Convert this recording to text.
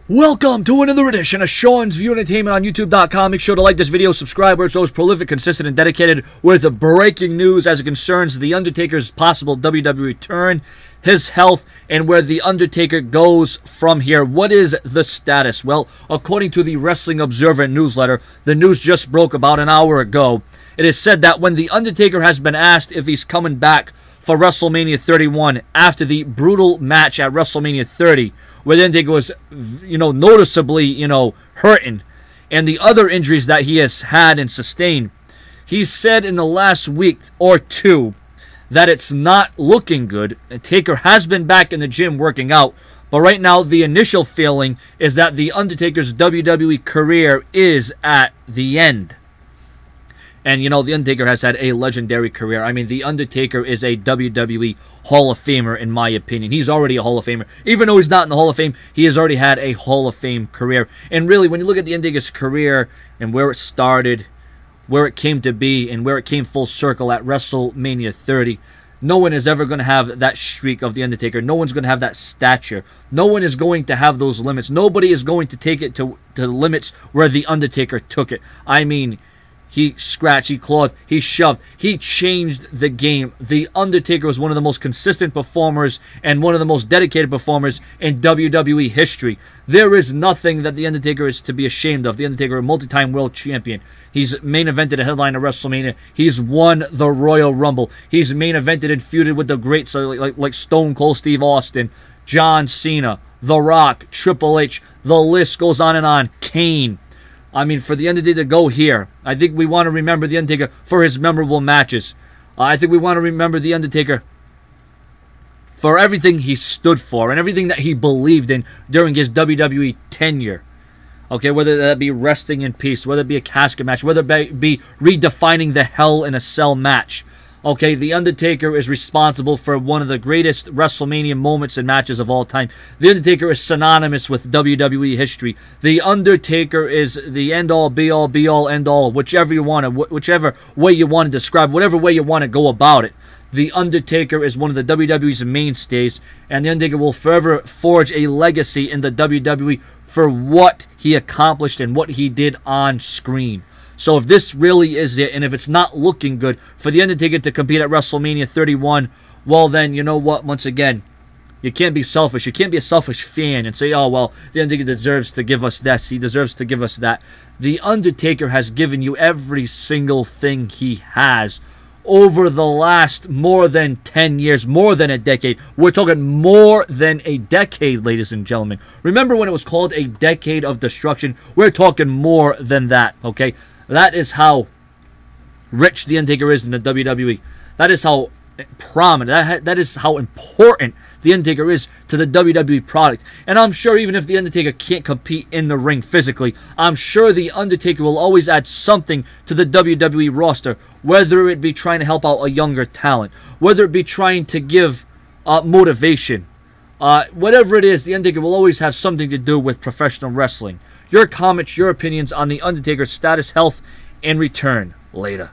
Welcome to another edition of Sean's View Entertainment on YouTube.com. Make sure to like this video, subscribe where it's always prolific, consistent, and dedicated with breaking news as it concerns The Undertaker's possible WWE return, his health, and where The Undertaker goes from here. What is the status? Well, according to the Wrestling Observer newsletter, the news just broke about an hour ago. It is said that when The Undertaker has been asked if he's coming back for WrestleMania 31 after the brutal match at WrestleMania 30, where the Undertaker was, noticeably, hurting, and the other injuries that he has had and sustained, he said in the last week or two that it's not looking good. Taker has been back in the gym working out, but right now the initial feeling is that The Undertaker's WWE career is at the end. And, The Undertaker has had a legendary career. I mean, The Undertaker is a WWE Hall of Famer, in my opinion. He's already a Hall of Famer. Even though he's not in the Hall of Fame, he has already had a Hall of Fame career. And really, when you look at The Undertaker's career and where it started, where it came to be, and where it came full circle at WrestleMania 30, no one is ever going to have that streak of The Undertaker. No one's going to have that stature. No one is going to have those limits. Nobody is going to take it to the limits where The Undertaker took it. I mean, he scratched, he clawed, he shoved, he changed the game. The Undertaker was one of the most consistent performers and one of the most dedicated performers in WWE history. There is nothing that The Undertaker is to be ashamed of. The Undertaker, a multi-time world champion. He's main evented a headline of WrestleMania. He's won the Royal Rumble. He's main evented and feuded with the greats like Stone Cold Steve Austin, John Cena, The Rock, Triple H. The list goes on and on. Kane. I mean, for The Undertaker to go here, I think we want to remember The Undertaker for his memorable matches. I think we want to remember The Undertaker for everything he stood for and everything that he believed in during his WWE tenure. Okay, whether that be resting in peace, whether it be a casket match, whether it be redefining the Hell in a Cell match. Okay, The Undertaker is responsible for one of the greatest WrestleMania moments and matches of all time. The Undertaker is synonymous with WWE history. The Undertaker is the end-all, be-all, end-all, whichever you want to, whichever way you want to describe, whatever way you want to go about it. The Undertaker is one of the WWE's mainstays, and The Undertaker will forever forge a legacy in the WWE for what he accomplished and what he did on screen. So if this really is it, and if it's not looking good for The Undertaker to compete at WrestleMania 31, well then, you know what, once again, you can't be selfish. You can't be a selfish fan and say, oh, well, The Undertaker deserves to give us this. He deserves to give us that. The Undertaker has given you every single thing he has over the last more than 10 years, more than a decade. We're talking more than a decade, ladies and gentlemen. Remember when it was called a decade of destruction? We're talking more than that, okay? That is how rich The Undertaker is in the WWE. That is how prominent, that is how important The Undertaker is to the WWE product. And I'm sure even if The Undertaker can't compete in the ring physically, I'm sure The Undertaker will always add something to the WWE roster, whether it be trying to help out a younger talent, whether it be trying to give motivation. Whatever it is, The Undertaker will always have something to do with professional wrestling. Your comments, your opinions on The Undertaker's status, health, and return later.